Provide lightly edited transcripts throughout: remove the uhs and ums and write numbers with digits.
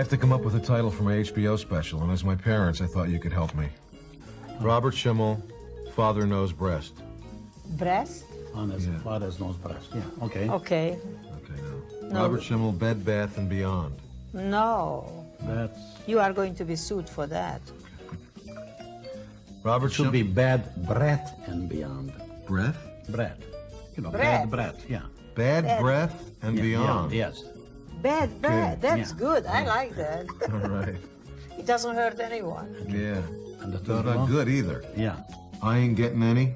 have to come up with a title for my HBO special, and as my parents, I thought you could help me. Robert Schimmel, Father Knows Breast. Breast? Father's Knows Breast, yeah, okay. Okay. Okay, no. Robert Schimmel, Bed, Bath, and Beyond. No. That's... You are going to be sued for that. Robert should be Bad Breath and Beyond. Breath? Breath. You know, breath. Bad Breath, yeah. Bad Breath and Beyond. Yeah, yes. Bad breath. That's good. I like that. All right. It doesn't hurt anyone. Yeah. And the No, not good either. Yeah. I ain't getting any.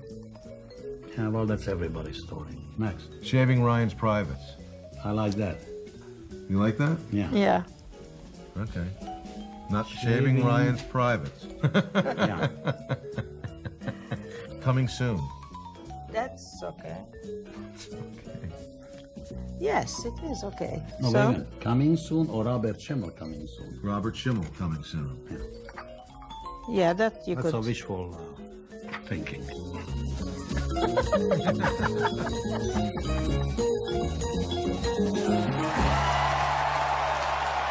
Yeah, well, that's everybody's story. Next. Shaving Ryan's privates. I like that. You like that? Yeah. Yeah. Okay. Not shaving Ryan's privates. Yeah. Coming soon. That's okay. Okay. Yes, it is okay. No, So, wait a minute. Coming soon or Robert Schimmel coming soon? Robert Schimmel coming soon. yeah, that you That's could. a wishful thinking.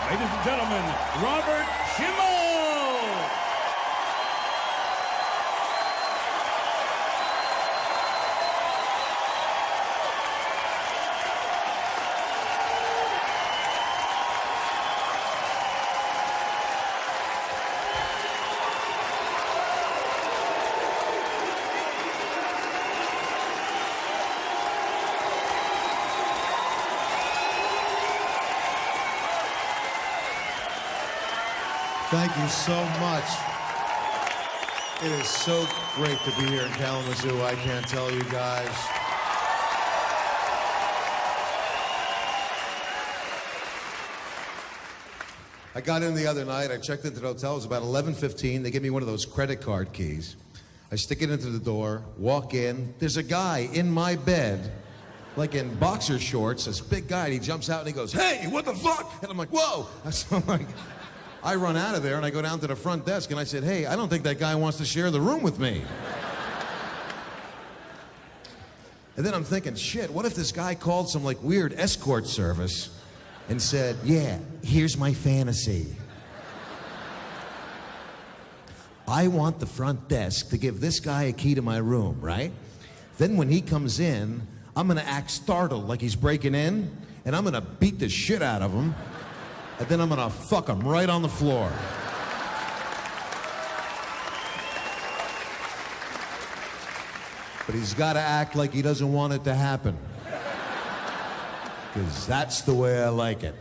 Ladies and gentlemen, Robert Schimmel! Thank you so much. It is so great to be here in Kalamazoo. I can't tell you guys. I got in the other night. I checked into the hotel. It was about 11:15. They give me one of those credit card keys. I stick it into the door, walk in. There's a guy in my bed, like in boxer shorts, this big guy, and he jumps out and he goes, "Hey, what the fuck?" And I'm like, "Whoa." So I'm like, I run out of there and I go down to the front desk and I said, "Hey, I don't think that guy wants to share the room with me." And then I'm thinking, shit, what if this guy called some like weird escort service and said, "Yeah, here's my fantasy. I want the front desk to give this guy a key to my room, right? Then when he comes in, I'm gonna act startled like he's breaking in, and I'm gonna beat the shit out of him, and then I'm gonna fuck him right on the floor." But he's gotta act like he doesn't want it to happen. Because that's the way I like it.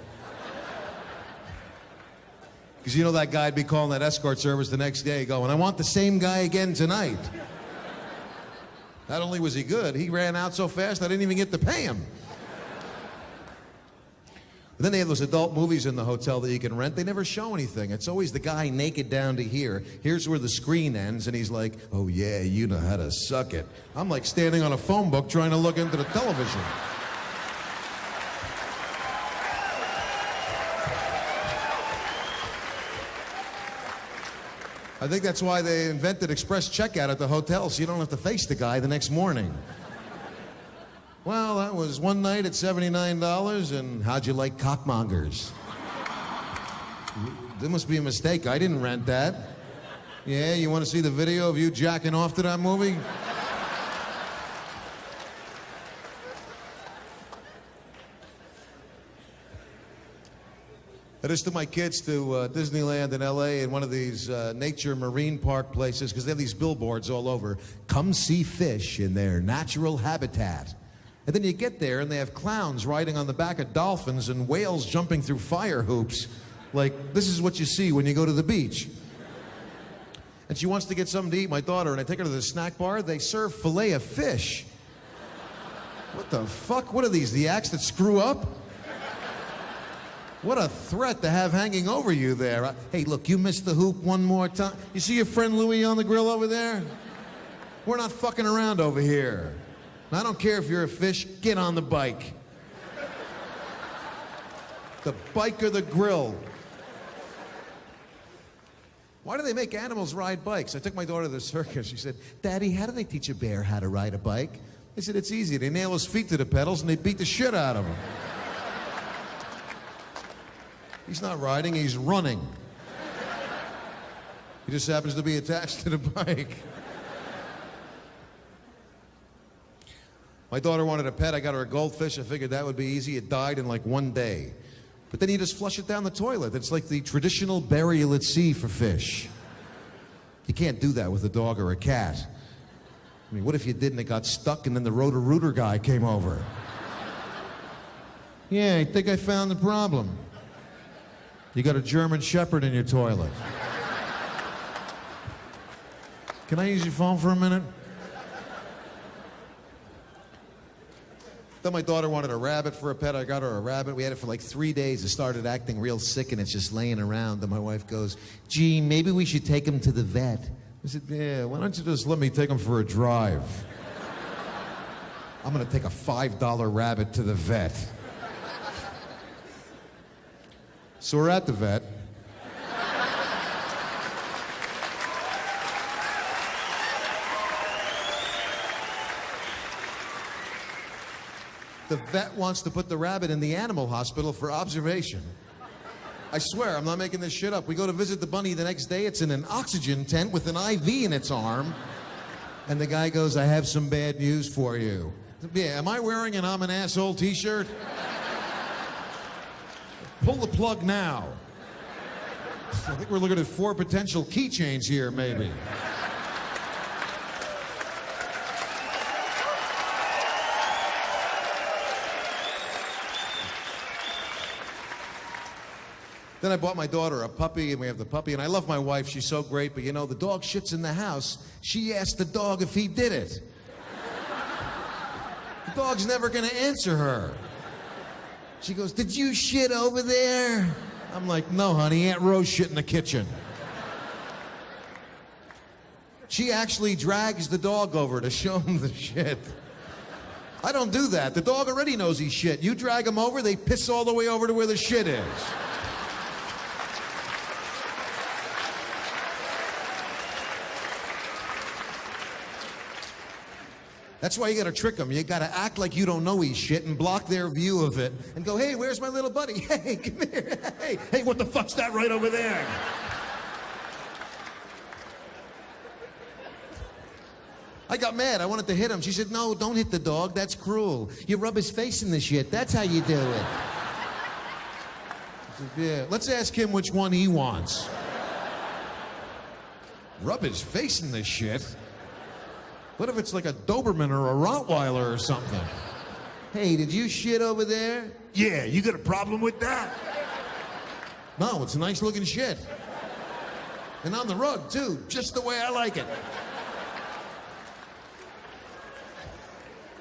Because you know that guy'd be calling that escort service the next day going, "I want the same guy again tonight." Not only was he good, he ran out so fast I didn't even get to pay him. But then they have those adult movies in the hotel that you can rent. They never show anything. It's always the guy naked down to here. Here's where the screen ends, and he's like, "Oh yeah, you know how to suck it." I'm like standing on a phone book trying to look into the television. I think that's why they invented express checkout at the hotel, so you don't have to face the guy the next morning. "Well, that was one night at $79, and how'd you like cockmongers?" There must be a mistake. I didn't rent that. "Yeah, you want to see the video of you jacking off to that movie?" I just took my kids to Disneyland in LA in one of these nature marine park places because they have these billboards all over. "Come see fish in their natural habitat." And then you get there and they have clowns riding on the back of dolphins and whales jumping through fire hoops. Like, this is what you see when you go to the beach. And she wants to get something to eat, my daughter, and I take her to the snack bar. They serve filet of fish. What the fuck? What are these, the acts that screw up? What a threat to have hanging over you there. Hey, look, you missed the hoop one more time. You see your friend Louie on the grill over there? We're not fucking around over here. I don't care if you're a fish, get on the bike. The bike or the grill. Why do they make animals ride bikes? I took my daughter to the circus. She said, "Daddy, how do they teach a bear how to ride a bike?" I said, "It's easy. They nail his feet to the pedals and they beat the shit out of him." He's not riding, he's running. He just happens to be attached to the bike. My daughter wanted a pet. I got her a goldfish. I figured that would be easy. It died in like 1 day. But then you just flush it down the toilet. It's like the traditional burial at sea for fish. You can't do that with a dog or a cat. I mean, what if you did and it got stuck and then the Roto-Rooter guy came over? Yeah, I think I found the problem. You got a German Shepherd in your toilet. Can I use your phone for a minute? Then my daughter wanted a rabbit for a pet. I got her a rabbit. We had it for like 3 days. It started acting real sick and it's just laying around. And my wife goes, gee, maybe we should take him to the vet. I said, yeah, why don't you just let me take him for a drive? I'm gonna take a $5 rabbit to the vet. So we're at the vet. The vet wants to put the rabbit in the animal hospital for observation. I swear, I'm not making this shit up. We go to visit the bunny the next day. It's in an oxygen tent with an IV in its arm. And the guy goes, I have some bad news for you. Yeah, am I wearing an I'm an asshole t-shirt? Pull the plug now. I think we're looking at 4 potential keychains here, maybe. Then I bought my daughter a puppy, and we have the puppy, and I love my wife. She's so great, but you know, the dog shits in the house. She asked the dog if he did it. The dog's never gonna answer her. She goes, did you shit over there? I'm like, no, honey, Aunt Rose shit in the kitchen. She actually drags the dog over to show him the shit. I don't do that. The dog already knows he's shit. You drag him over, they piss all the way over to where the shit is. That's why you gotta trick them. You gotta act like you don't know he's shit and block their view of it and go, hey, where's my little buddy? Hey, come here. Hey, what the fuck's that right over there? I got mad. I wanted to hit him. She said, no, don't hit the dog. That's cruel. You rub his face in the shit. That's how you do it. I said, yeah, let's ask him which one he wants. Rub his face in the shit? What if it's like a Doberman or a Rottweiler or something? Hey, did you shit over there? Yeah, you got a problem with that? No, it's a nice looking shit. And on the rug, too, just the way I like it.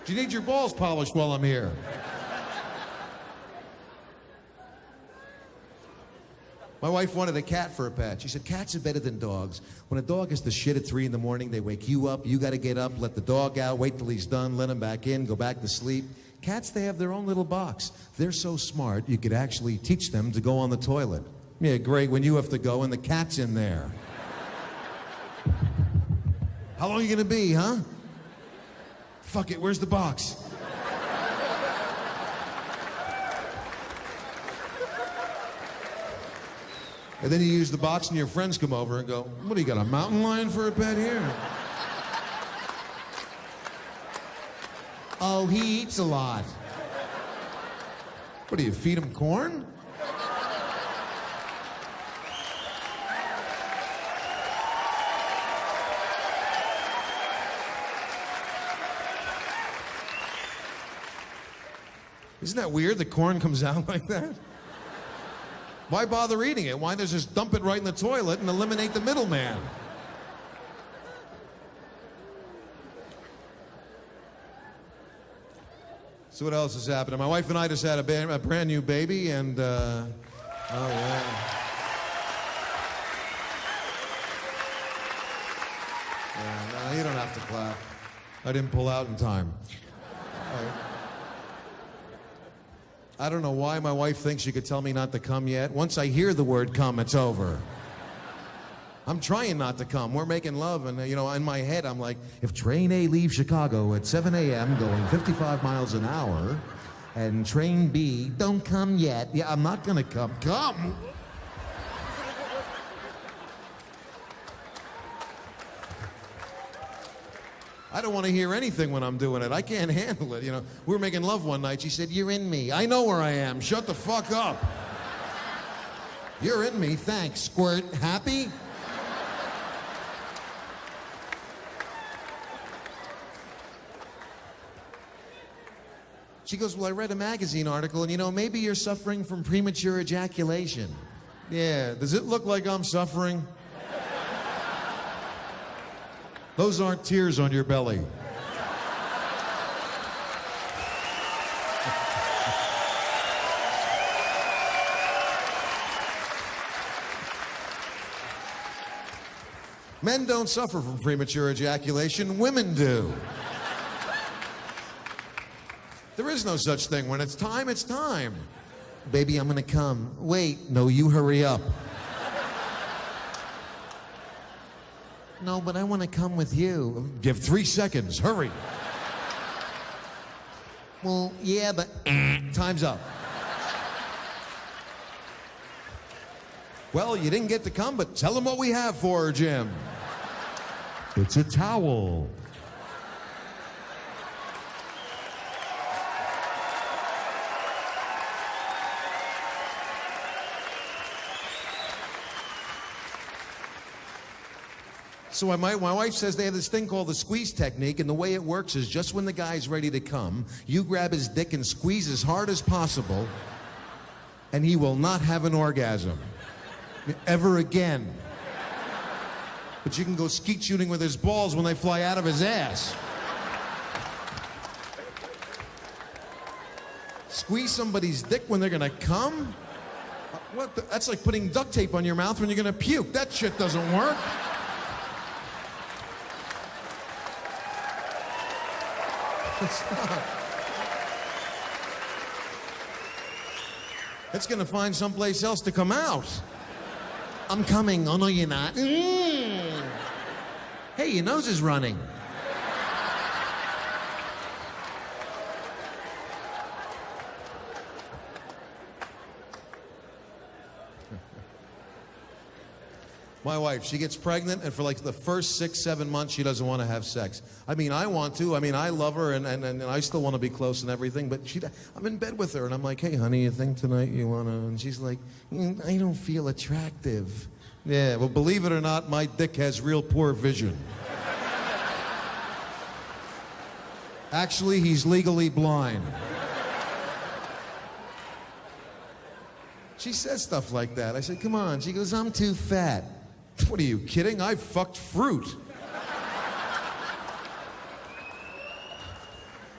Do you need your balls polished while I'm here? My wife wanted a cat for a pet. She said, cats are better than dogs. When a dog has to shit at 3 in the morning, they wake you up, you gotta get up, let the dog out, wait till he's done, let him back in, go back to sleep. Cats, they have their own little box. They're so smart, you could actually teach them to go on the toilet. Yeah, great, when you have to go and the cat's in there. How long are you gonna be, huh? Fuck it, where's the box? And then you use the box and your friends come over and go, what do you got, a mountain lion for a pet here? Oh, he eats a lot. What do you feed him, corn? Isn't that weird, the corn comes out like that? Why bother eating it? Why not just dump it right in the toilet and eliminate the middleman? So what else has happened? My wife and I just had a brand new baby, and oh yeah. Yeah, no, you don't have to clap. I didn't pull out in time. I don't know why my wife thinks she could tell me not to come yet. Once I hear the word come, it's over. I'm trying not to come. We're making love, and you know, in my head, I'm like, if train A leaves Chicago at 7 a.m. going 55 miles an hour, And train B, don't come yet. Yeah, I'm not gonna come. Come! I don't want to hear anything when I'm doing it. I can't handle it, you know. We were making love one night. She said, "You're in me." I know where I am. Shut the fuck up. You're in me. Thanks. Squirt. Happy? She goes, "Well, I read a magazine article, and you know, maybe you're suffering from premature ejaculation." Yeah. Does it look like I'm suffering? Those aren't tears on your belly. Men don't suffer from premature ejaculation, women do. There is no such thing. When it's time, it's time. Baby, I'm gonna come. Wait, no, you hurry up. No, but I want to come with you. Give 3 seconds. Hurry. Well, yeah, but time's up. Well, you didn't get to come, but tell them what we have for her, Jim. It's a towel. So my wife says they have this thing called the squeeze technique, and the way it works is just when the guy's ready to come, you grab his dick and squeeze as hard as possible, and he will not have an orgasm. Ever again. But you can go skeet shooting with his balls when they fly out of his ass. Squeeze somebody's dick when they're gonna come? What the, that's like putting duct tape on your mouth when you're gonna puke. That shit doesn't work. It's not. It's gonna find someplace else to come out. I'm coming. Oh no, you're not. Hey, your nose is running. My wife, she gets pregnant, and for like the first 6, 7 months, she doesn't want to have sex. I mean, I want to. I mean, I love her, and I still want to be close and everything, but I'm in bed with her, and I'm like, "Hey, honey, you think tonight you want to?" And she's like, "I don't feel attractive." Yeah, well, believe it or not, my dick has real poor vision. Actually, he's legally blind. She says stuff like that. I said, "Come on." She goes, "I'm too fat." What are you kidding? I fucked fruit.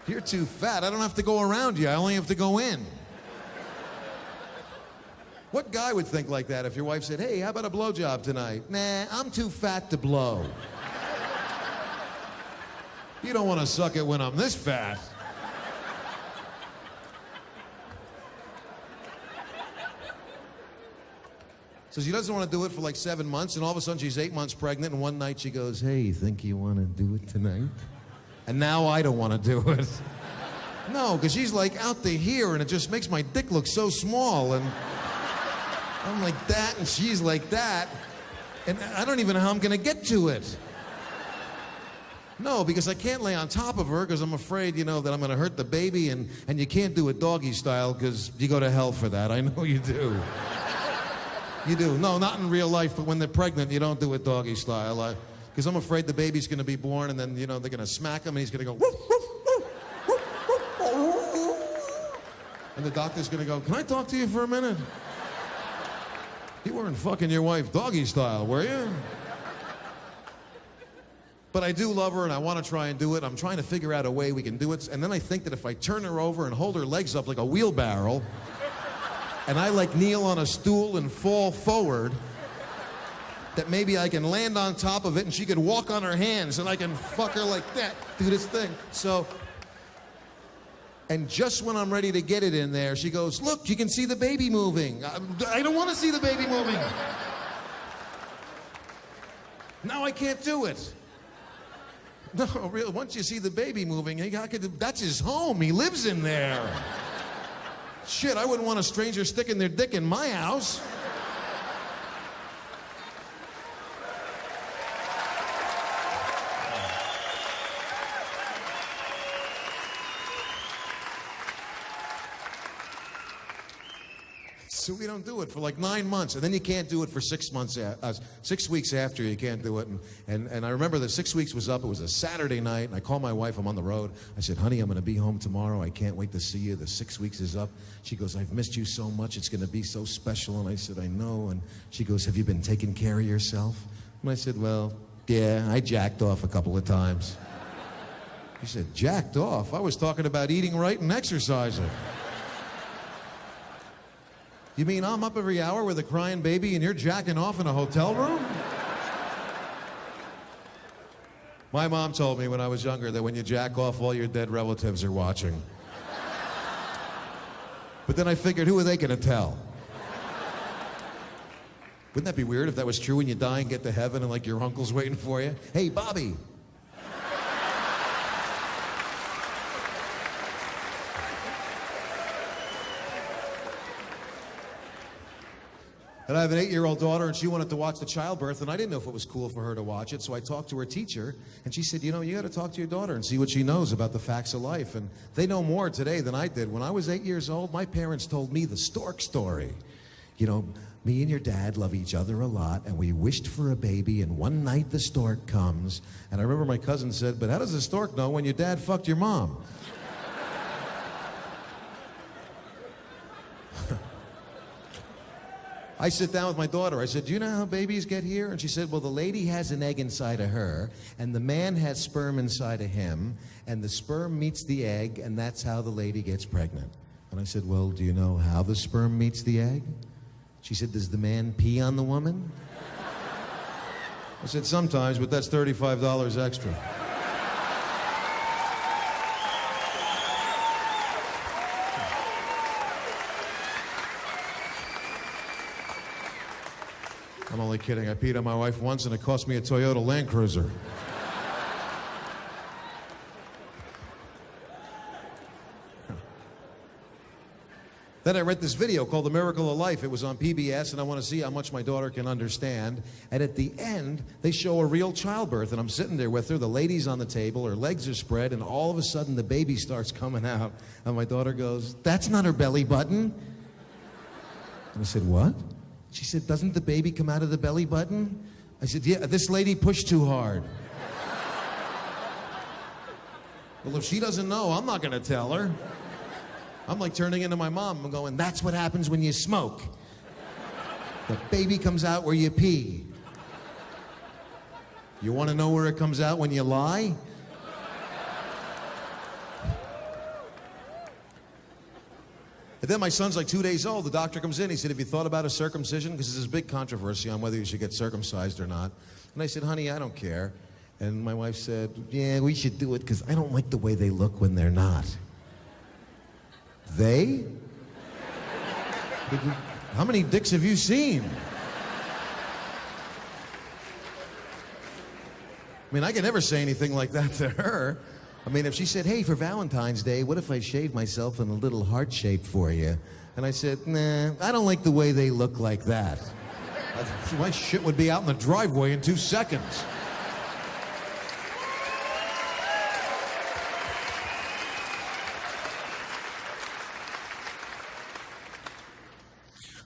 You're too fat. I don't have to go around you. I only have to go in. What guy would think like that if your wife said, "Hey, how about a blowjob tonight?" "Nah, I'm too fat to blow." You don't want to suck it when I'm this fat. So she doesn't want to do it for like 7 months, and all of a sudden she's 8 months pregnant, and one night she goes, "Hey, you think you want to do it tonight?" And now I don't want to do it. No, because she's like out to here, and it just makes my dick look so small, and I'm like that, and she's like that, and I don't even know how I'm going to get to it. No, because I can't lay on top of her because I'm afraid, you know, that I'm going to hurt the baby, and you can't do it doggy style because you go to hell for that. I know you do. You do. No, not in real life, but when they're pregnant, you don't do it doggy style. Because I'm afraid the baby's going to be born, and then, you know, they're going to smack him, and he's going to go, woof, woof, woof, woof, woof, woof. And the doctor's going to go, "Can I talk to you for a minute? You weren't fucking your wife doggy style, were you?" But I do love her, and I want to try and do it. I'm trying to figure out a way we can do it. And then I think that if I turn her over and hold her legs up like a wheelbarrow, and I like kneel on a stool and fall forward, that maybe I can land on top of it and she could walk on her hands and I can fuck her like that, do this thing. So, and just when I'm ready to get it in there, she goes, "Look, you can see the baby moving." I don't want to see the baby moving. Now I can't do it. No, really, once you see the baby moving, that's his home. He lives in there. Shit, I wouldn't want a stranger sticking their dick in my house. So we don't do it for like 9 months, and then you can't do it for 6 months. 6 weeks after, you can't do it. And I remember the 6 weeks was up. It was a Saturday night, and I called my wife. I'm on the road. I said, honey, I'm going to be home tomorrow. I can't wait to see you. The 6 weeks is up. She goes, I've missed you so much. It's going to be so special. And I said, I know. And she goes, have you been taking care of yourself? And I said, well, yeah, I jacked off a couple of times. She said, jacked off? I was talking about eating right and exercising. You mean I'm up every hour with a crying baby and you're jacking off in a hotel room? My mom told me when I was younger that when you jack off, all your dead relatives are watching. But then I figured, who are they gonna tell? Wouldn't that be weird if that was true when you die and get to heaven and like your uncle's waiting for you? Hey, Bobby. And I have an 8-year-old daughter, and she wanted to watch the childbirth, and I didn't know if it was cool for her to watch it, so I talked to her teacher, and she said, you know, you got to talk to your daughter and see what she knows about the facts of life. And they know more today than I did. When I was 8 years old, my parents told me the stork story. You know, me and your dad love each other a lot, and we wished for a baby, and one night the stork comes. And I remember my cousin said, but how does the stork know when your dad fucked your mom? I sit down with my daughter. I said, do you know how babies get here? And she said, well, the lady has an egg inside of her, and the man has sperm inside of him, and the sperm meets the egg, and that's how the lady gets pregnant. And I said, well, do you know how the sperm meets the egg? She said, does the man pee on the woman? I said, sometimes, but that's $35 extra. I'm only kidding. I peed on my wife once, and it cost me a Toyota Land Cruiser. Then I read this video called The Miracle of Life. It was on PBS, and I want to see how much my daughter can understand. And at the end, they show a real childbirth, and I'm sitting there with her. The lady's on the table. Her legs are spread, and all of a sudden, the baby starts coming out. And my daughter goes, that's not her belly button. And I said, what? She said, doesn't the baby come out of the belly button? I said, yeah, this lady pushed too hard. Well, if she doesn't know, I'm not going to tell her. I'm like turning into my mom. I'm going, that's what happens when you smoke. The baby comes out where you pee. You want to know where it comes out when you lie? And then my son's like 2 days old. The doctor comes in. He said, have you thought about a circumcision? Because there's this big controversy on whether you should get circumcised or not. And I said, honey, I don't care. And my wife said, yeah, we should do it because I don't like the way they look when they're not. They? How many dicks have you seen? I mean, I can never say anything like that to her. I mean, if she said, hey, for Valentine's Day, what if I shaved myself in a little heart shape for you? And I said, nah, I don't like the way they look like that. My shit would be out in the driveway in 2 seconds.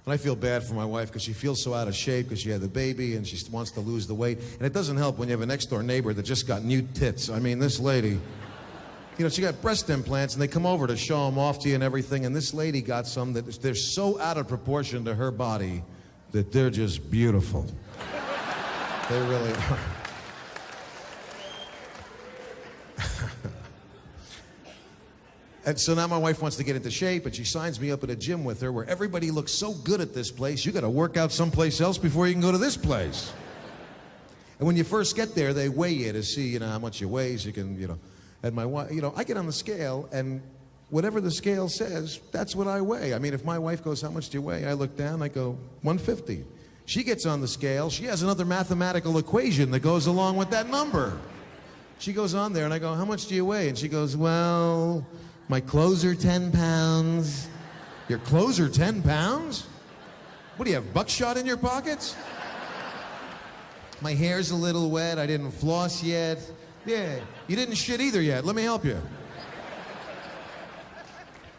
And I feel bad for my wife because she feels so out of shape because she had the baby and she wants to lose the weight. And it doesn't help when you have a next-door neighbor that just got new tits. I mean, this lady, you know, she got breast implants and they come over to show them off to you and everything. And this lady got some that they're so out of proportion to her body that they're just beautiful. They really are. And so now my wife wants to get into shape, and she signs me up at a gym with her where everybody looks so good at this place, you got to work out someplace else before you can go to this place. And when you first get there, they weigh you to see, you know, how much you weigh, so you can, you know. And my wife, you know, I get on the scale, and whatever the scale says, that's what I weigh. I mean, if my wife goes, how much do you weigh? I look down, I go, 150. She gets on the scale, she has another mathematical equation that goes along with that number. She goes on there, and I go, how much do you weigh? And she goes, well, my clothes are 10 pounds, Your clothes are 10 pounds? What do you have, buckshot in your pockets? My hair's a little wet, I didn't floss yet. Yeah, you didn't shit either yet, let me help you.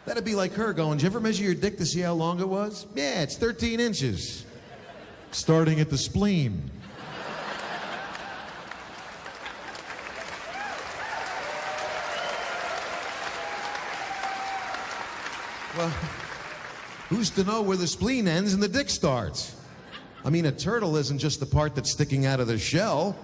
That'd be like her going, did you ever measure your dick to see how long it was? Yeah, it's 13 inches. Starting at the spleen. Well, who's to know where the spleen ends and the dick starts? I mean, a turtle isn't just the part that's sticking out of the shell.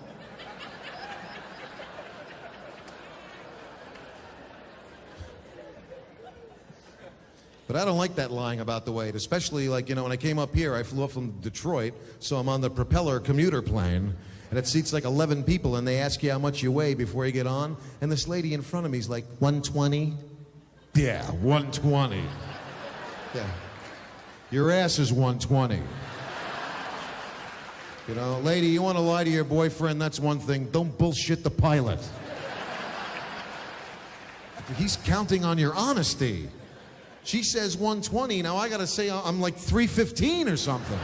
But I don't like that lying about the weight, especially like, you know, when I came up here, I flew up from Detroit, so I'm on the propeller commuter plane, and it seats like 11 people, and they ask you how much you weigh before you get on, and this lady in front of me is like, 120? Yeah, 120. Yeah. Your ass is 120. You know, lady, you want to lie to your boyfriend, that's one thing. Don't bullshit the pilot. He's counting on your honesty. She says 120, now I gotta say I'm like 315 or something.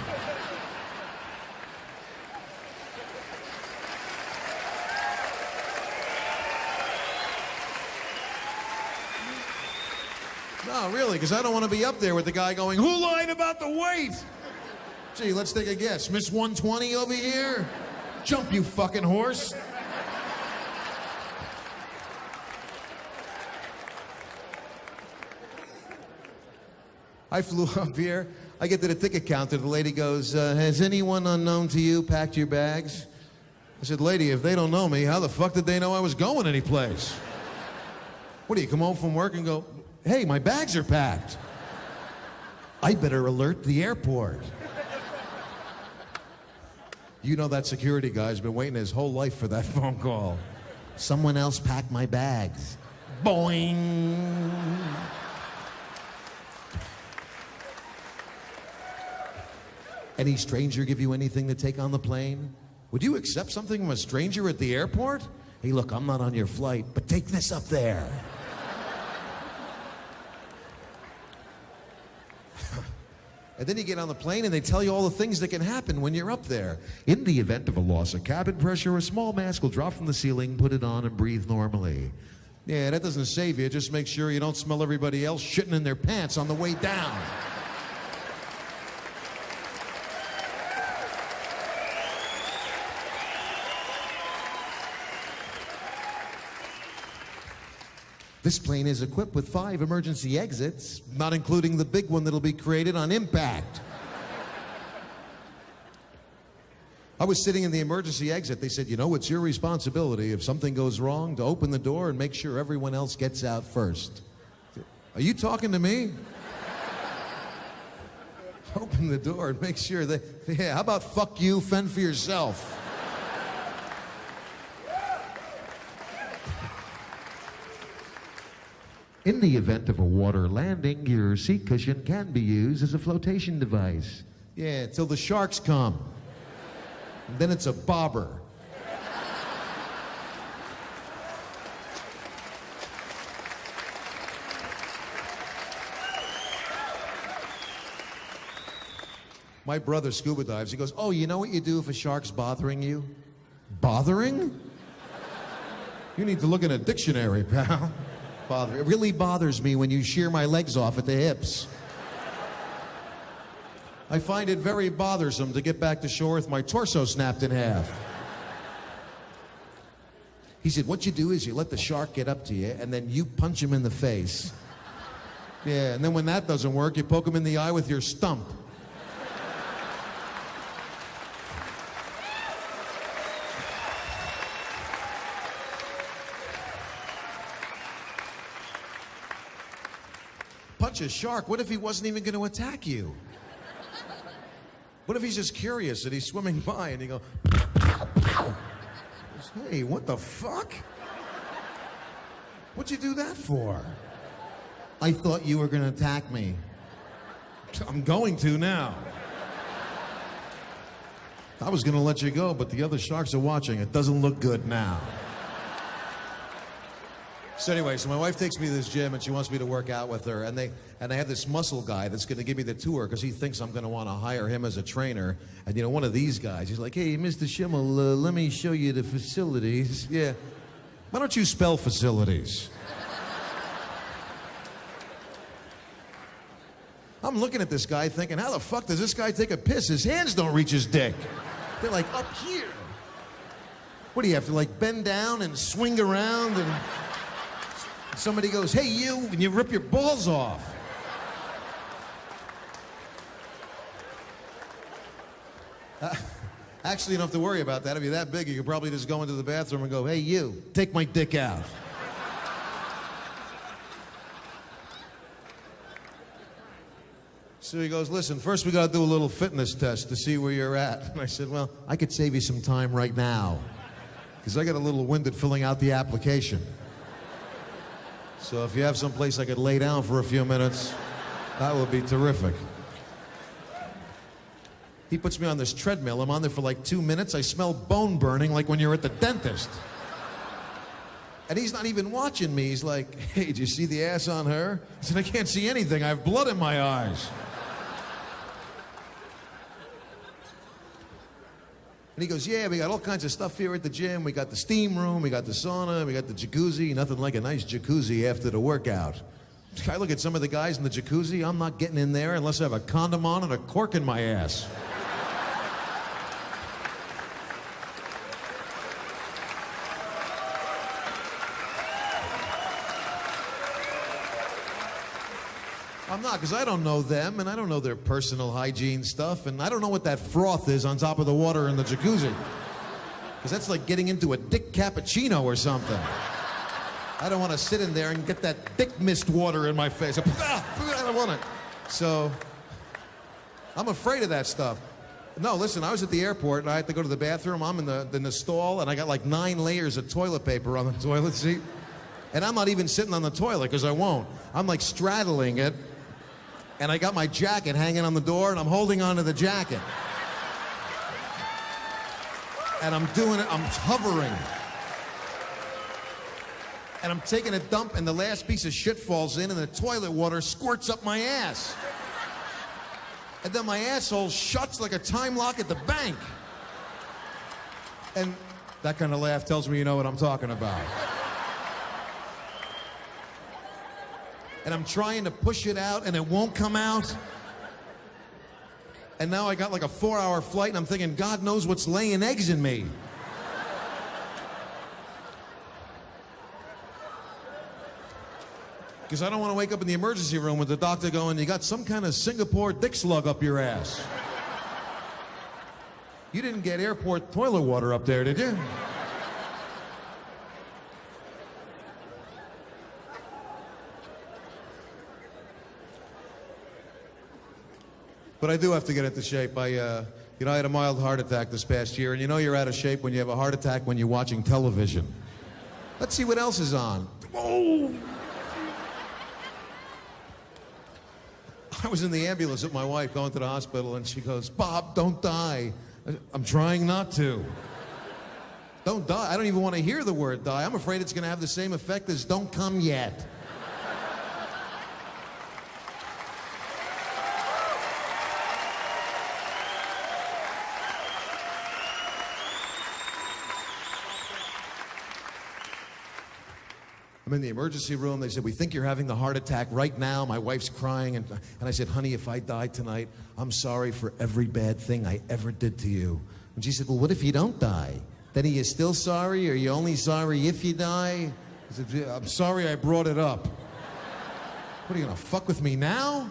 No, really, because I don't want to be up there with the guy going, who lied about the weight? Gee, let's take a guess. Miss 120 over here? Jump, you fucking horse. I flew up here. I get to the ticket counter. The lady goes, has anyone unknown to you packed your bags? I said, lady, if they don't know me, how the fuck did they know I was going anyplace? What do you come home from work and go, hey, my bags are packed. I better alert the airport. You know that security guy's been waiting his whole life for that phone call. Someone else packed my bags. Boing. Any stranger give you anything to take on the plane? Would you accept something from a stranger at the airport? Hey, look, I'm not on your flight, but take this up there. And then you get on the plane and they tell you all the things that can happen when you're up there. In the event of a loss of cabin pressure, a small mask will drop from the ceiling, put it on and breathe normally. Yeah, that doesn't save you. Just make sure you don't smell everybody else shitting in their pants on the way down. This plane is equipped with 5 emergency exits, not including the big one that'll be created on impact. I was sitting in the emergency exit. They said, you know, it's your responsibility if something goes wrong to open the door and make sure everyone else gets out first. Are you talking to me? Open the door and make sure that, yeah, how about fuck you, fend for yourself? In the event of a water landing, your seat cushion can be used as a flotation device. Yeah, till the sharks come. And then it's a bobber. My brother scuba dives. He goes, oh, you know what you do if a shark's bothering you? Bothering? You need to look in a dictionary, pal. It really bothers me when you shear my legs off at the hips. I find it very bothersome to get back to shore with my torso snapped in half. He said, what you do is you let the shark get up to you and then you punch him in the face. Yeah, and then when that doesn't work, you poke him in the eye with your stump. Punch a shark, what if he wasn't even going to attack you? What if he's just curious that he's swimming by and you go, hey, what the fuck? What'd you do that for? I thought you were going to attack me. I'm going to now. I was going to let you go, but the other sharks are watching. It doesn't look good now. So anyway, so my wife takes me to this gym and she wants me to work out with her, and they have this muscle guy that's going to give me the tour because he thinks I'm going to want to hire him as a trainer. And you know, one of these guys, he's like, "Hey, Mr. Schimmel, let me show you the facilities." Yeah. Why don't you spell facilities? I'm looking at this guy thinking, how the fuck does this guy take a piss? His hands don't reach his dick. They're like up here. What do you have to like bend down and swing around and somebody goes, "Hey you," and you rip your balls off. Actually, you don't have to worry about that. If you're that big, you could probably just go into the bathroom and go, "Hey you, take my dick out." So he goes, "Listen, first we got to do a little fitness test to see where you're at." And I said, "Well, I could save you some time right now because I got a little winded filling out the application. So if you have some place I could lay down for a few minutes, that would be terrific." He puts me on this treadmill. I'm on there for like 2 minutes. I smell bone burning like when you're at the dentist. And he's not even watching me. He's like, "Hey, did you see the ass on her?" I said, "I can't see anything. I have blood in my eyes." And he goes, "Yeah, we got all kinds of stuff here at the gym. We got the steam room, we got the sauna, we got the jacuzzi. Nothing like a nice jacuzzi after the workout." I look at some of the guys in the jacuzzi. I'm not getting in there unless I have a condom on and a cork in my ass. I'm not, because I don't know them, and I don't know their personal hygiene stuff, and I don't know what that froth is on top of the water in the jacuzzi. Because that's like getting into a dick cappuccino or something. I don't want to sit in there and get that dick mist water in my face. I don't want it. So, I'm afraid of that stuff. No, listen, I was at the airport, and I had to go to the bathroom. I'm in the stall, and I got like 9 layers of toilet paper on the toilet seat. And I'm not even sitting on the toilet, because I won't. I'm like straddling it. And I got my jacket hanging on the door, and I'm holding onto the jacket. And I'm doing it, I'm hovering. And I'm taking a dump, and the last piece of shit falls in, and the toilet water squirts up my ass. And then my asshole shuts like a time lock at the bank. And that kind of laugh tells me you know what I'm talking about. And I'm trying to push it out, and it won't come out. And now I got like a 4-hour flight, and I'm thinking, God knows what's laying eggs in me. Because I don't want to wake up in the emergency room with the doctor going, "You got some kind of Singapore dick slug up your ass. You didn't get airport toilet water up there, did you?" But I do have to get into shape. I had a mild heart attack this past year, and you know you're out of shape when you have a heart attack when you're watching television. Let's see what else is on. Oh! I was in the ambulance with my wife going to the hospital, and she goes, "Bob, don't die." I'm trying not to. Don't die. I don't even want to hear the word die. I'm afraid it's going to have the same effect as "don't come yet." I'm in the emergency room. They said, "We think you're having the heart attack right now." My wife's crying. And I said, "Honey, if I die tonight, I'm sorry for every bad thing I ever did to you." And she said, "Well, what if you don't die? Then are you still sorry, or are you only sorry if you die?" I said, "I'm sorry I brought it up." What, are you going to fuck with me now?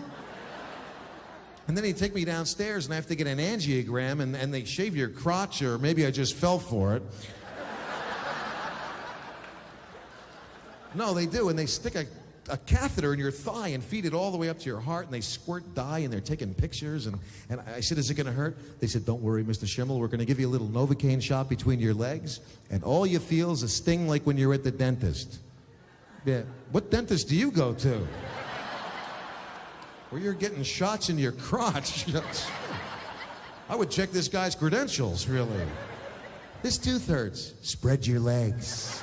And then they take me downstairs, and I have to get an angiogram, and they shave your crotch, or maybe I just fell for it. No, they do, and they stick a catheter in your thigh and feed it all the way up to your heart, and they squirt dye, and they're taking pictures, and I said, "Is it going to hurt?" They said, "Don't worry, Mr. Schimmel, we're going to give you a little Novocaine shot between your legs, and all you feel is a sting like when you're at the dentist." Yeah, what dentist do you go to? Where you're getting shots in your crotch? I would check this guy's credentials, really. "This tooth hurts." "Spread your legs."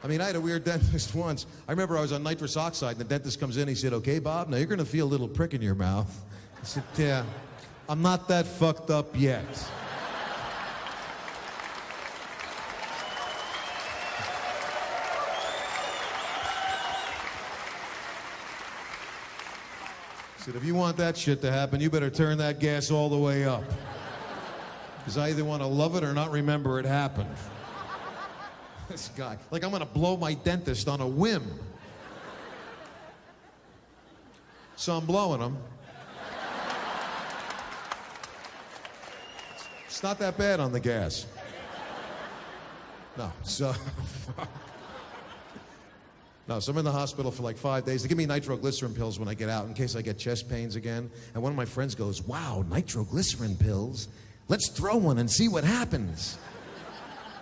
I mean, I had a weird dentist once. I remember I was on nitrous oxide, and the dentist comes in, he said, okay, Bob, now you're gonna feel a little prick in your mouth. I said, yeah, I'm not that fucked up yet. I said, if you want that shit to happen, you better turn that gas all the way up. Because I either want to love it or not remember it happened. This guy, like I'm gonna blow my dentist on a whim. So I'm blowing him. It's not that bad on the gas. No, so... No, so I'm in the hospital for like 5 days. They give me nitroglycerin pills when I get out in case I get chest pains again. And one of my friends goes, wow, nitroglycerin pills? Let's throw one and see what happens.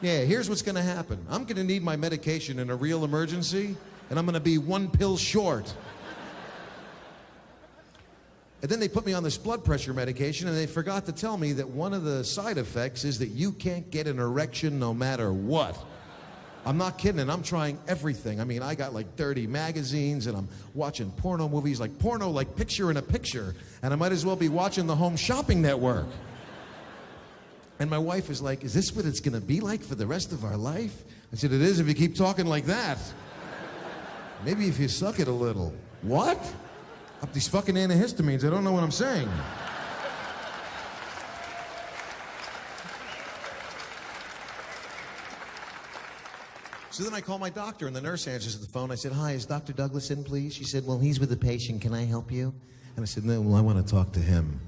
Yeah, here's what's gonna happen. I'm gonna need my medication in a real emergency, and I'm gonna be 1 pill short. And then they put me on this blood pressure medication, and they forgot to tell me that one of the side effects is that you can't get an erection no matter what. I'm not kidding, and I'm trying everything. I mean, I got like dirty magazines, and I'm watching porno movies, like porno, like picture in a picture, and I might as well be watching the Home Shopping Network. And my wife is like, is this what it's gonna be like for the rest of our life? I said, it is if you keep talking like that. Maybe if you suck it a little. What? Up these fucking antihistamines, I don't know what I'm saying. So then I call my doctor, and the nurse answers the phone. I said, hi, is Dr. Douglas in, please? She said, well, he's with the patient. Can I help you? And I said, no, well, I want to talk to him.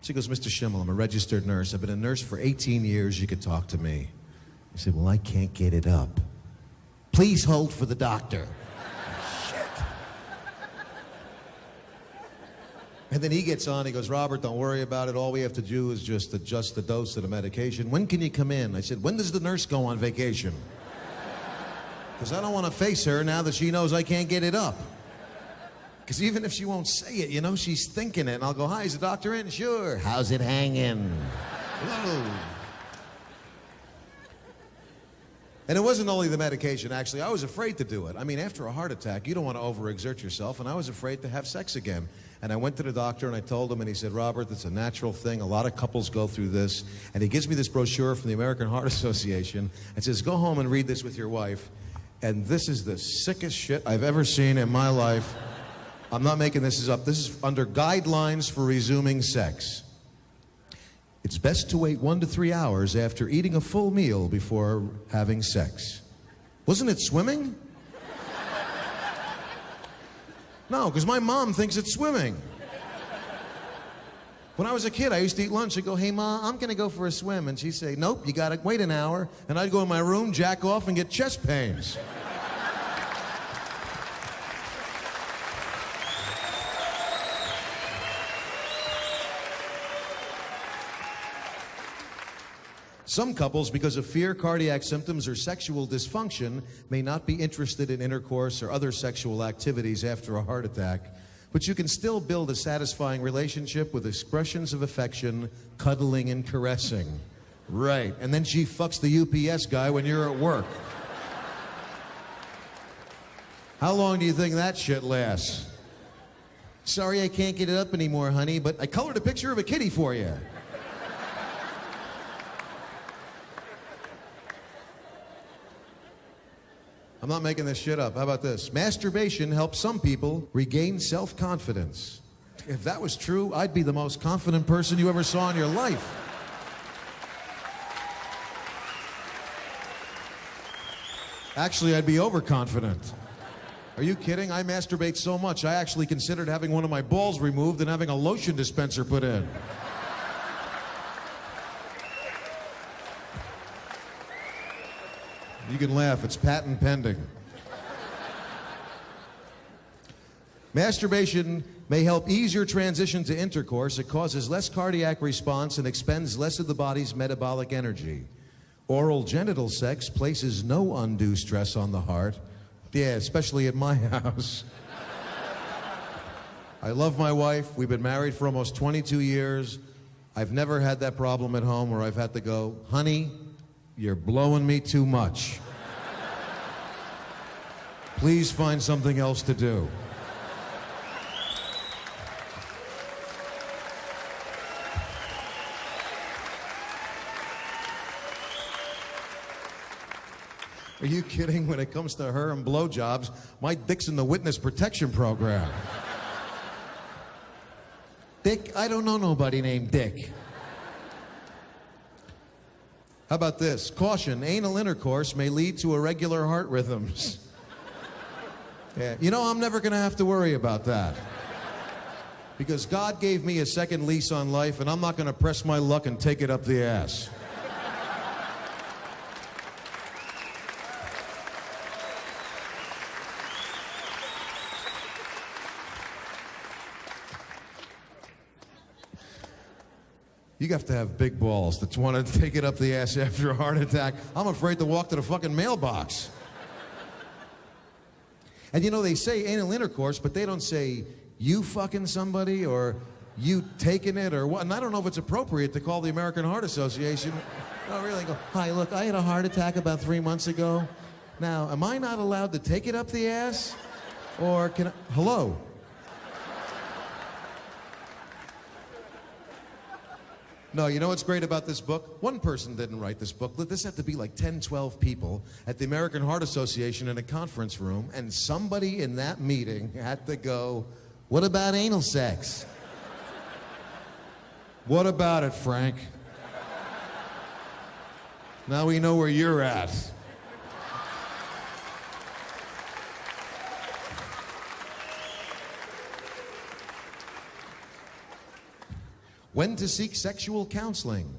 She goes, Mr. Schimmel, I'm a registered nurse. I've been a nurse for 18 years. You could talk to me. I said, well, I can't get it up. Please hold for the doctor. Shit. And then he gets on. He goes, Robert, don't worry about it. All we have to do is just adjust the dose of the medication. When can you come in? I said, when does the nurse go on vacation? Because I don't want to face her now that she knows I can't get it up. Because even if she won't say it, you know, she's thinking it. And I'll go, hi, is the doctor in? Sure. How's it hanging? Hello. And it wasn't only the medication, actually. I was afraid to do it. I mean, after a heart attack, you don't want to overexert yourself. And I was afraid to have sex again. And I went to the doctor and I told him, and he said, Robert, that's a natural thing. A lot of couples go through this. And he gives me this brochure from the American Heart Association and says, go home and read this with your wife. And this is the sickest shit I've ever seen in my life. I'm not making this up. This is under guidelines for resuming sex. It's best to wait 1 to 3 hours after eating a full meal before having sex. Wasn't it swimming? No, because my mom thinks it's swimming. When I was a kid, I used to eat lunch. I'd go, hey, Ma, I'm going to go for a swim. And she'd say, nope, you got to wait an hour. And I'd go in my room, jack off, and get chest pains. Some couples, because of fear, cardiac symptoms, or sexual dysfunction, may not be interested in intercourse or other sexual activities after a heart attack. But you can still build a satisfying relationship with expressions of affection, cuddling, and caressing. Right. And then she fucks the UPS guy when you're at work. How long do you think that shit lasts? Sorry, I can't get it up anymore, honey, but I colored a picture of a kitty for you. I'm not making this shit up. How about this? Masturbation helps some people regain self-confidence. If that was true, I'd be the most confident person you ever saw in your life. Actually, I'd be overconfident. Are you kidding? I masturbate so much, I actually considered having one of my balls removed and having a lotion dispenser put in. You can laugh, it's patent pending. Masturbation may help ease your transition to intercourse. It causes less cardiac response and expends less of the body's metabolic energy. Oral genital sex places no undue stress on the heart. Yeah, especially at my house. I love my wife. We've been married for almost 22 years. I've never had that problem at home where I've had to go, honey, you're blowing me too much. Please find something else to do. Are you kidding? When it comes to her and blowjobs, my dick's in the witness protection program. Dick? I don't know nobody named Dick. How about this? Caution, anal intercourse may lead to irregular heart rhythms. Yeah, you know, I'm never gonna have to worry about that. Because God gave me a second lease on life, and I'm not gonna press my luck and take it up the ass. You have to have big balls to want to take it up the ass after a heart attack. I'm afraid to walk to the fucking mailbox. And you know, they say anal intercourse, but they don't say you fucking somebody or you taking it or what. And I don't know if it's appropriate to call the American Heart Association. No, really go, hi, look, I had a heart attack about 3 months ago. Now, am I not allowed to take it up the ass? Or can I, hello? No, you know what's great about this book? One person didn't write this book. This had to be like 10, 12 people at the American Heart Association in a conference room, and somebody in that meeting had to go, what about anal sex? What about it, Frank? Now we know where you're at. When to seek sexual counseling?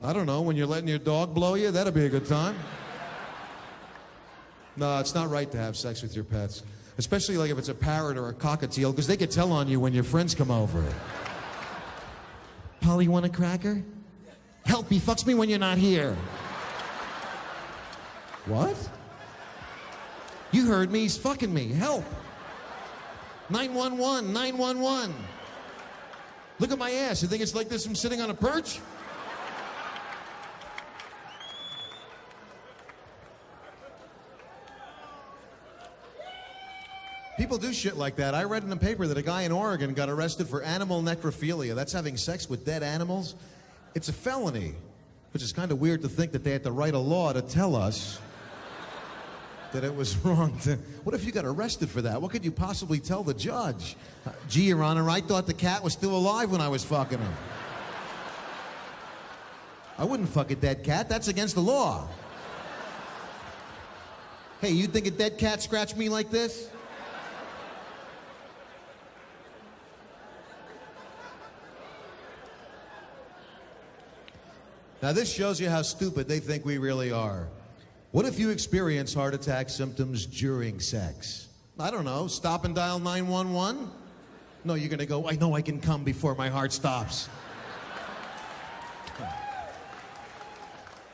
I don't know, when you're letting your dog blow you, that'll be a good time. No, it's not right to have sex with your pets. Especially like if it's a parrot or a cockatiel, because they can tell on you when your friends come over. Polly, want a cracker? Help, he fucks me when you're not here. What? You heard me, he's fucking me, help. 911, 911. Look at my ass. You think it's like this from sitting on a perch? People do shit like that. I read in the paper that a guy in Oregon got arrested for animal necrophilia. That's having sex with dead animals. It's a felony, which is kind of weird to think that they had to write a law to tell us that it was wrong to... What if you got arrested for that? What could you possibly tell the judge? Gee, Your Honor, I thought the cat was still alive when I was fucking him. I wouldn't fuck a dead cat. That's against the law. Hey, you think a dead cat scratched me like this? Now, this shows you how stupid they think we really are. What if you experience heart attack symptoms during sex? I don't know, stop and dial 911? No, you're gonna go, I know I can come before my heart stops.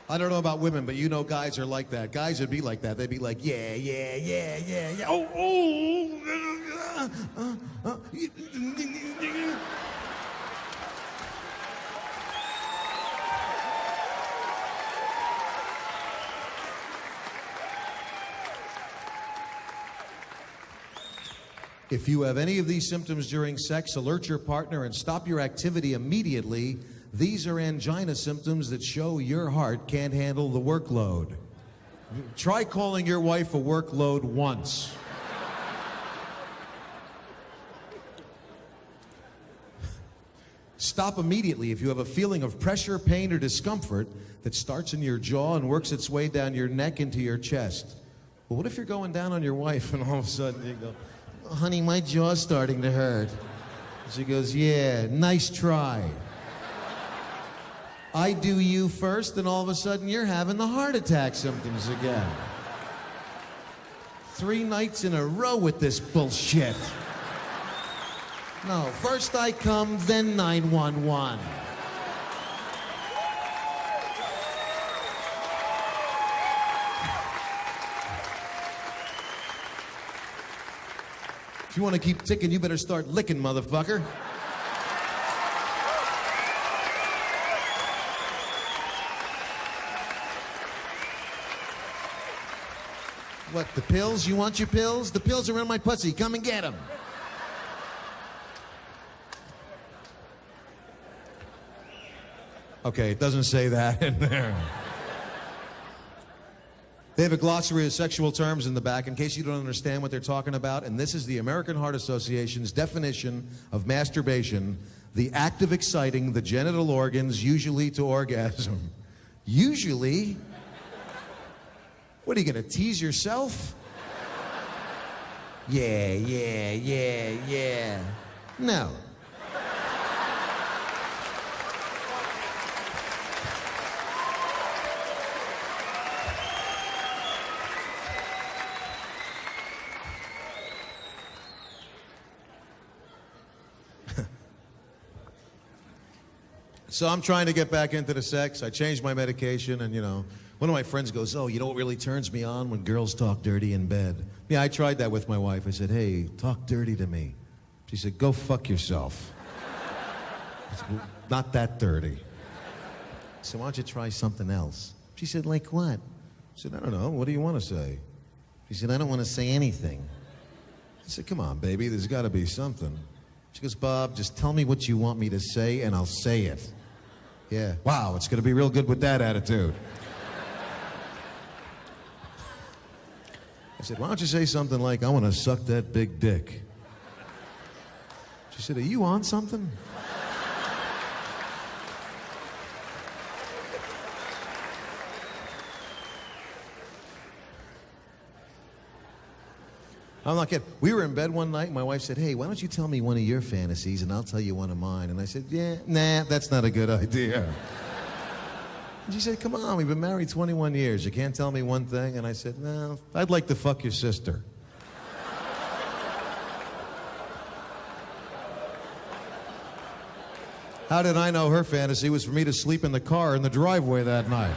I don't know about women, but you know guys are like that. Guys would be like that. They'd be like, yeah, yeah, yeah, yeah, yeah. If you have any of these symptoms during sex, alert your partner and stop your activity immediately. These are angina symptoms that show your heart can't handle the workload. Try calling your wife a workload once. Stop immediately if you have a feeling of pressure, pain, or discomfort that starts in your jaw and works its way down your neck into your chest. Well, what if you're going down on your wife and all of a sudden you go, honey, my jaw's starting to hurt. She goes, yeah, nice try. I do you first, and all of a sudden you're having the heart attack symptoms again. 3 nights in a row with this bullshit. No, first I come, then 911. If you want to keep ticking, you better start licking, motherfucker. What, the pills? You want your pills? The pills are in my pussy. Come and get them. Okay, it doesn't say that in there. They have a glossary of sexual terms in the back in case you don't understand what they're talking about. And this is the American Heart Association's definition of masturbation: the act of exciting the genital organs, usually to orgasm. Usually? What, are you going to tease yourself? Yeah. No. So I'm trying to get back into the sex. I changed my medication, and, you know, one of my friends goes, "Oh, you know what really turns me on? When girls talk dirty in bed." Yeah, I tried that with my wife. I said, "Hey, talk dirty to me." She said, "Go fuck yourself." I said, "Well, not that dirty." I said, "Why don't you try something else?" She said, "Like what?" I said, "I don't know. What do you want to say?" She said, "I don't want to say anything." I said, "Come on, baby, there's got to be something." She goes, "Bob, just tell me what you want me to say, and I'll say it." Yeah. Wow, it's going to be real good with that attitude. I said, "Why don't you say something like, I want to suck that big dick?" She said, "Are you on something?" I'm not kidding. We were in bed one night, and my wife said, "Hey, why don't you tell me one of your fantasies, and I'll tell you one of mine." And I said, "Yeah, nah, that's not a good idea." And she said, "Come on, we've been married 21 years. You can't tell me one thing?" And I said, "No, I'd like to fuck your sister." How did I know her fantasy was for me to sleep in the car in the driveway that night?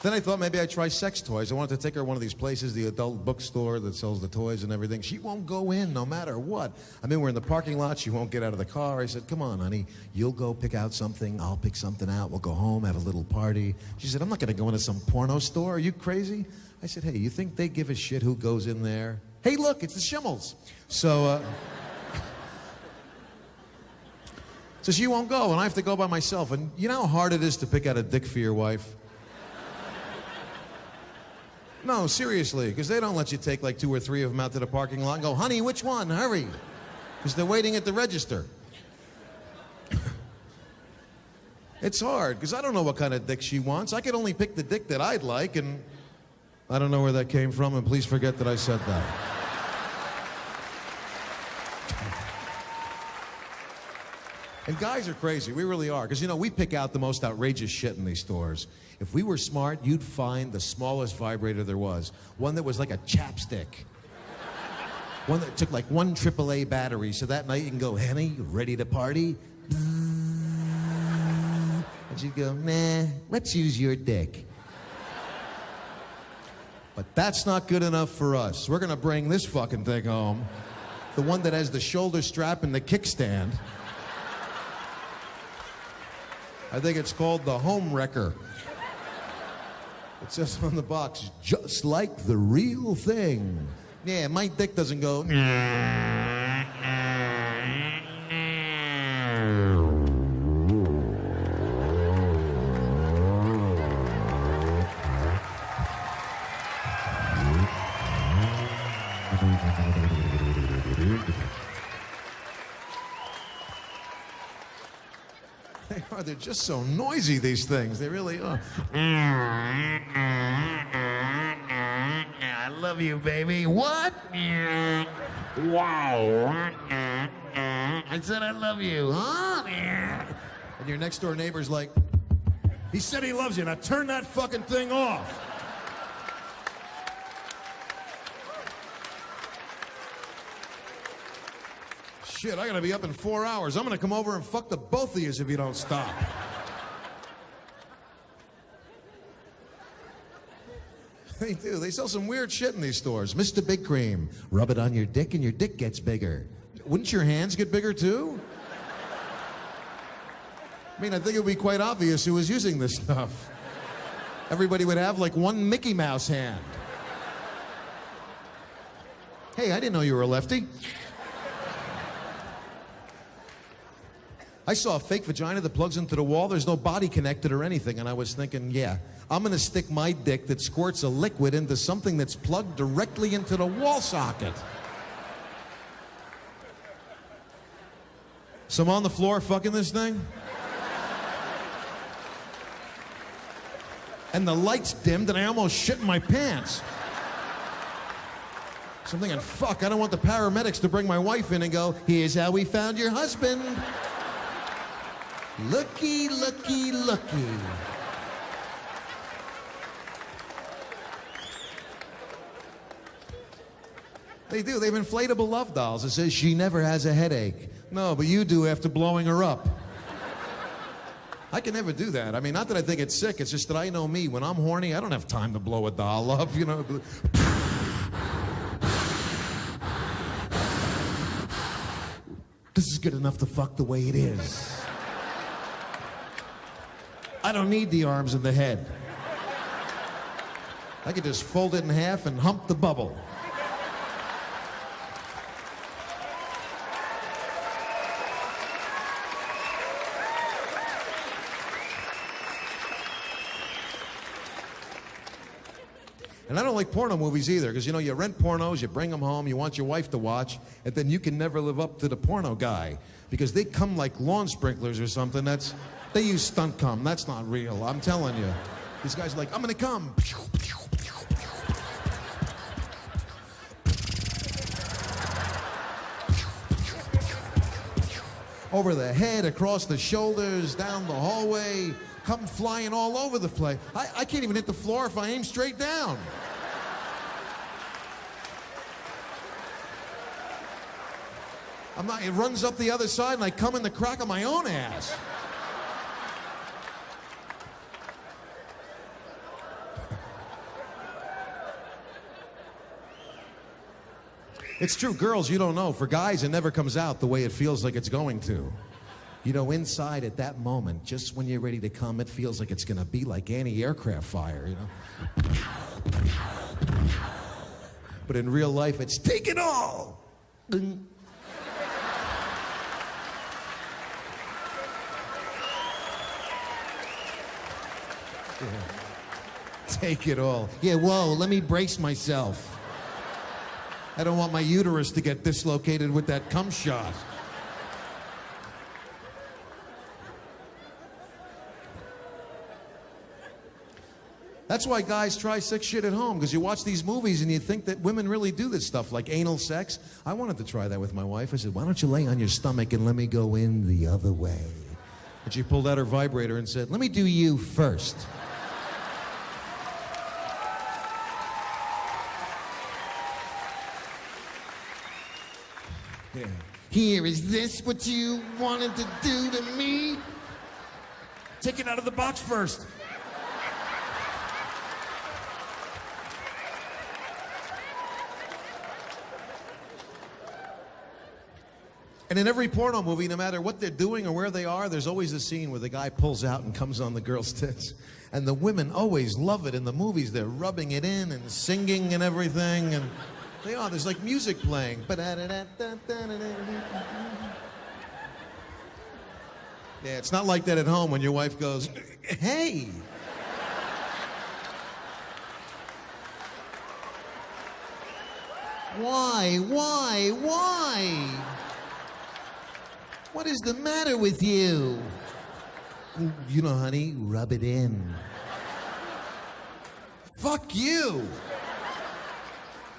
Then I thought maybe I'd try sex toys. I wanted to take her to one of these places, the adult bookstore that sells the toys and everything. She won't go in no matter what. I mean, we're in the parking lot. She won't get out of the car. I said, "Come on, honey. You'll go pick out something. I'll pick something out. We'll go home, have a little party." She said, "I'm not going to go into some porno store. Are you crazy?" I said, "Hey, you think they give a shit who goes in there? Hey, look, it's the SCHIMMELs." So she won't go, and I have to go by myself. And you know how hard it is to pick out a dick for your wife? No, seriously, because they don't let you take like 2 or 3 of them out to the parking lot and go, "Honey, which one? Hurry." Because they're waiting at the register. It's hard, because I don't know what kind of dick she wants. I could only pick the dick that I'd like, and I don't know where that came from, and please forget that I said that. And guys are crazy. We really are. Because, you know, we pick out the most outrageous shit in these stores. If we were smart, you'd find the smallest vibrator there was. One that was like a chapstick. One that took like 1 AAA battery. So that night you can go, "Honey, you ready to party?" And she'd go, "Nah, let's use your dick." But that's not good enough for us. We're going to bring this fucking thing home. The one that has the shoulder strap and the kickstand. I think it's called the Home Wrecker. It says on the box, "Just like the real thing." Yeah, my dick doesn't go. They're just so noisy, these things. They really are. "I love you, baby." "What?" "Wow." "I said I love you." "Huh?" And your next door neighbor's like, He said he loves you. Now turn that fucking thing off. "Shit, I gotta be up in 4 hours. I'm gonna come over and fuck the both of yous if you don't stop." They do. They sell some weird shit in these stores. Mr. Big Cream. Rub it on your dick and your dick gets bigger. wouldn't your hands get bigger too? I mean, I think it would be quite obvious who was using this stuff. Everybody would have like one Mickey Mouse hand. Hey, I didn't know you were a lefty. I saw a fake vagina that plugs into the wall. There's no body connected or anything. And I was thinking, yeah, I'm going to stick my dick that squirts a liquid into something that's plugged directly into the wall socket. So I'm on the floor fucking this thing. And the lights dimmed and I almost shit in my pants. So I'm thinking, fuck, I don't want the paramedics to bring my wife in and go, here's how we found your husband. Looky, looky, looky. They do. They have inflatable love dolls. It says she never has a headache. No, but you do after blowing her up. I can never do that. I mean, not that I think it's sick. It's just that I know me. When I'm horny, I don't have time to blow a doll up, you know. This is good enough to fuck the way it is. I don't need the arms and the head. I could just fold it in half and hump the bubble. And I don't like porno movies either, because, you know, you rent pornos, you bring them home, you want your wife to watch, and then you can never live up to the porno guy, because they come like lawn sprinklers or something. They use stunt cum. That's not real, I'm telling you. These guys are like, I'm gonna come. Over the head, across the shoulders, down the hallway, come flying all over the place. I can't even hit the floor if I aim straight down. It runs up the other side and I come in the crack of my own ass. It's true, girls, you don't know. For guys, it never comes out the way it feels like it's going to. You know, inside at that moment, just when you're ready to come, it feels like it's gonna be like anti-aircraft fire, you know? But in real life, it's take it all! Yeah. Take it all. Yeah, whoa, let me brace myself. I don't want my uterus to get dislocated with that cum shot. That's why guys try sex shit at home, because you watch these movies and you think that women really do this stuff, like anal sex. I wanted to try that with my wife. I said, why don't you lay on your stomach and let me go in the other way? And she pulled out her vibrator and said, let me do you first. Yeah. Here, is this what you wanted to do to me? Take it out of the box first. And in every porno movie, no matter what they're doing or where they are, there's always a scene where the guy pulls out and comes on the girl's tits. And the women always love it in the movies. They're rubbing it in and singing and everything. And they are. There's like music playing. Yeah, it's not like that at home when your wife goes, hey. Why? What is the matter with you? You know, honey, rub it in. Fuck you.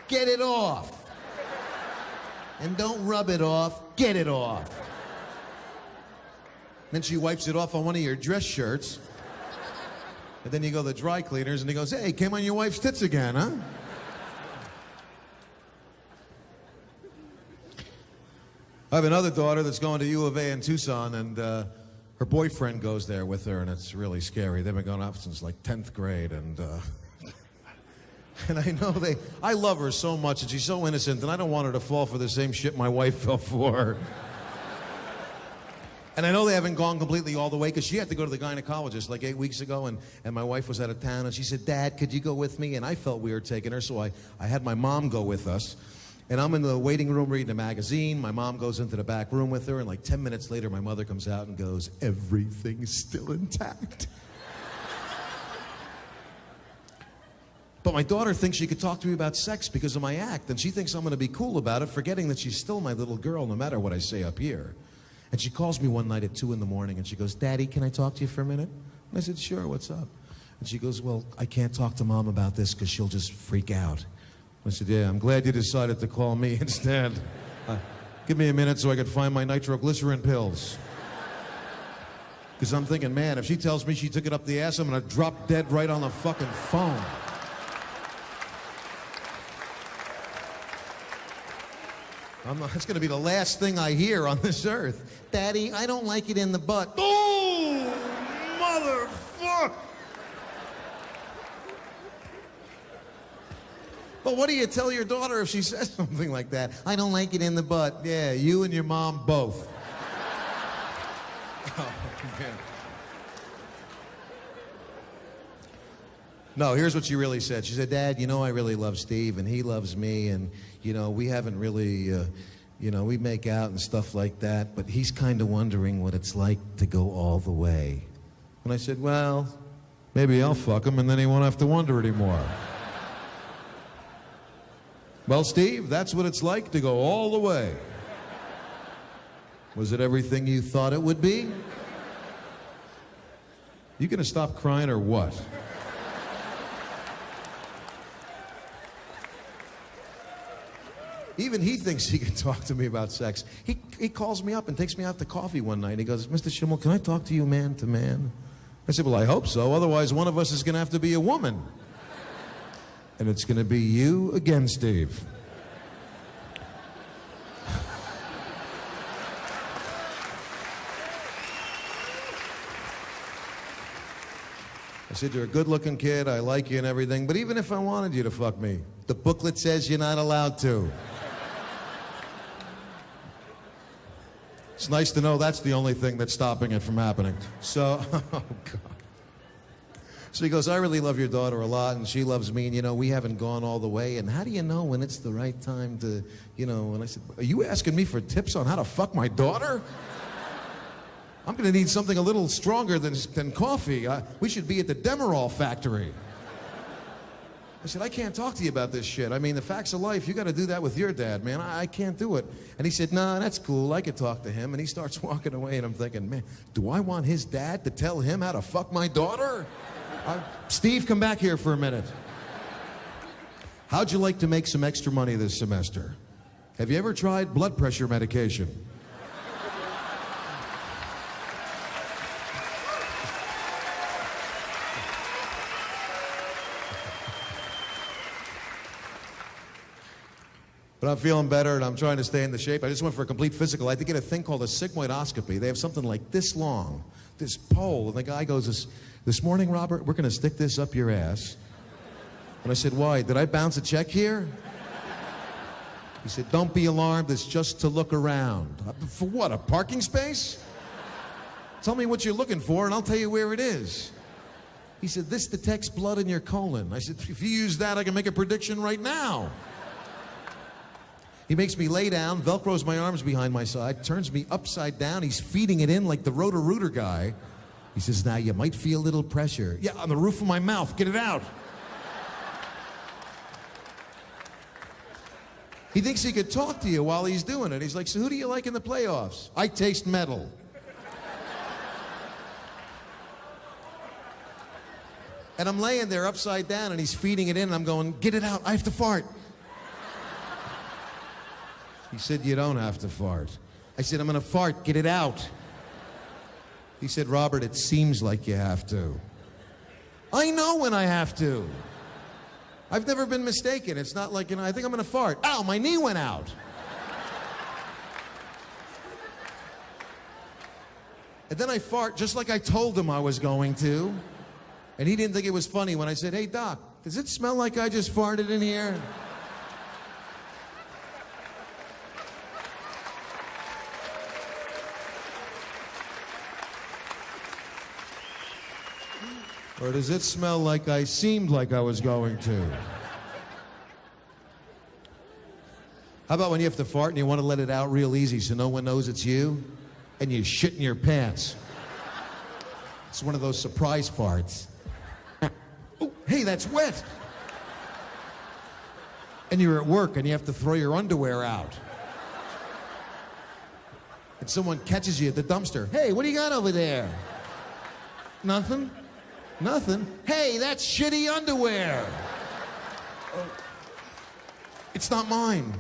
Get it off. And don't rub it off, get it off. Then she wipes it off on one of your dress shirts. And then you go to the dry cleaners and he goes, hey, came on your wife's tits again, huh? I have another daughter that's going to U of A in Tucson, and her boyfriend goes there with her, and it's really scary. They've been going up since like 10th grade, and And I know I love her so much, and she's so innocent, and I don't want her to fall for the same shit my wife fell for. And I know they haven't gone completely all the way, because she had to go to the gynecologist like 8 weeks ago, and my wife was out of town, and she said, Dad, could you go with me? And I felt weird taking her, so I had my mom go with us. And I'm in the waiting room reading a magazine. My mom goes into the back room with her, and like 10 minutes later, my mother comes out and goes, everything's still intact. But my daughter thinks she could talk to me about sex because of my act, and she thinks I'm going to be cool about it, forgetting that she's still my little girl no matter what I say up here. And she calls me one night at 2 in the morning, and she goes, Daddy, can I talk to you for a minute? And I said, sure, what's up? And she goes, well, I can't talk to Mom about this because she'll just freak out. I said, yeah, I'm glad you decided to call me instead. Give me a minute so I could find my nitroglycerin pills. Because I'm thinking, man, if she tells me she took it up the ass, I'm going to drop dead right on the fucking phone. That's going to be the last thing I hear on this earth. Daddy, I don't like it in the butt. Oh, motherfucker! But what do you tell your daughter if she says something like that? I don't like it in the butt. Yeah, you and your mom both. Oh, man. No, here's what she really said. She said, Dad, you know I really love Steve, and he loves me, and, you know, we haven't really, you know, we make out and stuff like that, but he's kind of wondering what it's like to go all the way. And I said, well, maybe I'll fuck him, and then he won't have to wonder anymore. Well, Steve, that's what it's like to go all the way. Was it everything you thought it would be? You gonna stop crying or what? Even he thinks he can talk to me about sex. He calls me up and takes me out to coffee one night. He goes, Mr. Schimmel, can I talk to you man to man? I said, well, I hope so. Otherwise, one of us is going to have to be a woman. And it's going to be you again, Steve. I said, you're a good-looking kid. I like you and everything. But even if I wanted you to fuck me, the booklet says you're not allowed to. It's nice to know that's the only thing that's stopping it from happening. So, oh, God. So he goes, I really love your daughter a lot, and she loves me, and, you know, we haven't gone all the way, and how do you know when it's the right time to, you know, and I said, are you asking me for tips on how to fuck my daughter? I'm going to need something a little stronger than coffee. We should be at the Demerol factory. I said, I can't talk to you about this shit. I mean, the facts of life, you got to do that with your dad, man. I can't do it. And he said, nah, that's cool. I could talk to him. And he starts walking away, and I'm thinking, man, do I want his dad to tell him how to fuck my daughter? Steve, come back here for a minute. How'd you like to make some extra money this semester? Have you ever tried blood pressure medication? But I'm feeling better, and I'm trying to stay in the shape. I just went for a complete physical. I had to get a thing called a sigmoidoscopy. They have something like this long, this pole, and the guy goes, this morning, Robert, we're going to stick this up your ass. And I said, why? Did I bounce a check here? He said, don't be alarmed. It's just to look around. For what, a parking space? Tell me what you're looking for, and I'll tell you where it is. He said, this detects blood in your colon. I said, if you use that, I can make a prediction right now. He makes me lay down, Velcros my arms behind my side, turns me upside down. He's feeding it in like the Roto-Rooter guy. He says, now you might feel a little pressure. Yeah, on the roof of my mouth. Get it out. He thinks he could talk to you while he's doing it. He's like, so who do you like in the playoffs? I taste metal. And I'm laying there upside down, and he's feeding it in, and I'm going, get it out. I have to fart. He said, you don't have to fart. I said, I'm going to fart. Get it out. He said, Robert, it seems like you have to. I know when I have to. I've never been mistaken. It's not like, you know, I think I'm going to fart. Ow, my knee went out. And then I fart just like I told him I was going to. And he didn't think it was funny when I said, hey, Doc, Does it smell like I just farted in here? Or does it smell like I seemed like I was going to? How about when you have to fart and you want to let it out real easy so no one knows it's you, and you shit in your pants? It's one of those surprise farts. Oh, hey, that's wet. And you're at work and you have to throw your underwear out. And someone catches you at the dumpster. Hey, what do you got over there? Nothing? Nothing? Hey, that's shitty underwear. It's not mine.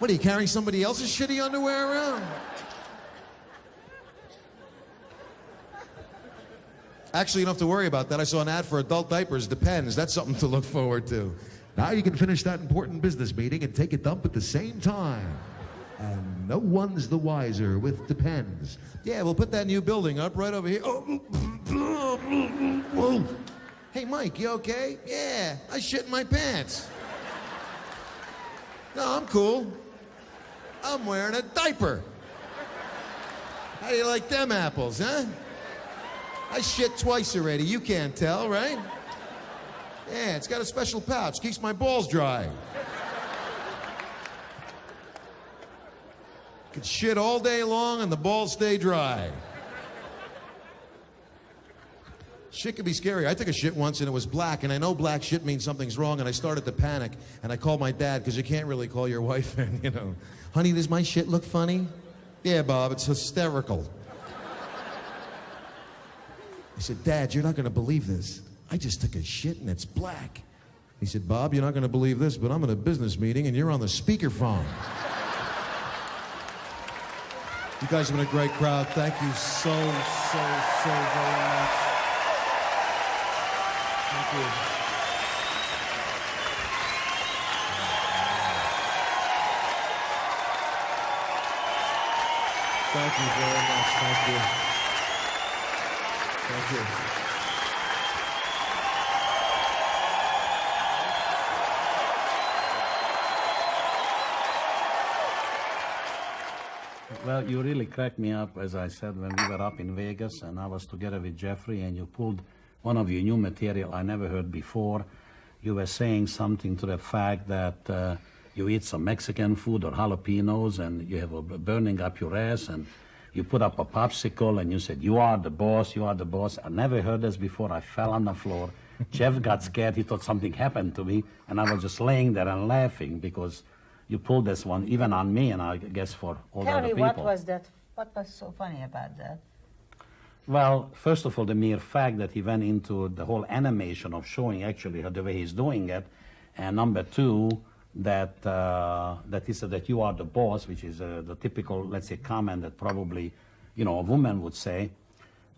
What, are you carrying somebody else's shitty underwear around? Actually, you don't have to worry about that. I saw an ad for adult diapers. Depends. That's something to look forward to. Now you can finish that important business meeting and take a dump at the same time. And no one's the wiser with Depends. Yeah, we'll put that new building up right over here. Oh. Hey, Mike, you okay? Yeah, I shit in my pants. No, I'm cool. I'm wearing a diaper. How do you like them apples, huh? I shit twice already. You can't tell, right? Yeah, it's got a special pouch. Keeps my balls dry. Could shit all day long and the balls stay dry. Shit can be scary. I took a shit once and it was black, and I know black shit means something's wrong, and I started to panic, and I called my dad, because you can't really call your wife and, you know, honey, does my shit look funny? Yeah, Bob, it's hysterical. I said, Dad, you're not going to believe this. I just took a shit and it's black. He said, Bob, you're not going to believe this, but I'm in a business meeting and you're on the speakerphone. You guys have been a great crowd. Thank you so very much. Thank you. Thank you very much. Thank you. Thank you. Well, you really cracked me up, as I said, when we were up in Vegas and I was together with Jeffrey, and you pulled one of your new material I never heard before. You were saying something to the fact that you eat some Mexican food or jalapenos and you have a burning up your ass, and you put up a popsicle and you said, you are the boss, you are the boss. I never heard this before. I fell on the floor. Jeff got scared. He thought something happened to me, and I was just laying there and laughing because you pulled this one even on me, and I guess for all the other people. Tell me, what was that? What was so funny about that? Well, first of all, the mere fact that he went into the whole animation of showing actually the way he's doing it, and number two, that that he said that you are the boss, which is the typical, let's say, comment that probably, you know, a woman would say.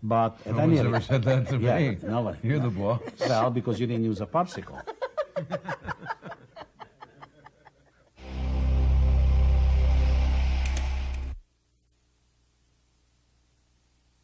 But no one's ever said that to me. Nobody. You're the boss. Well, because you didn't use a popsicle.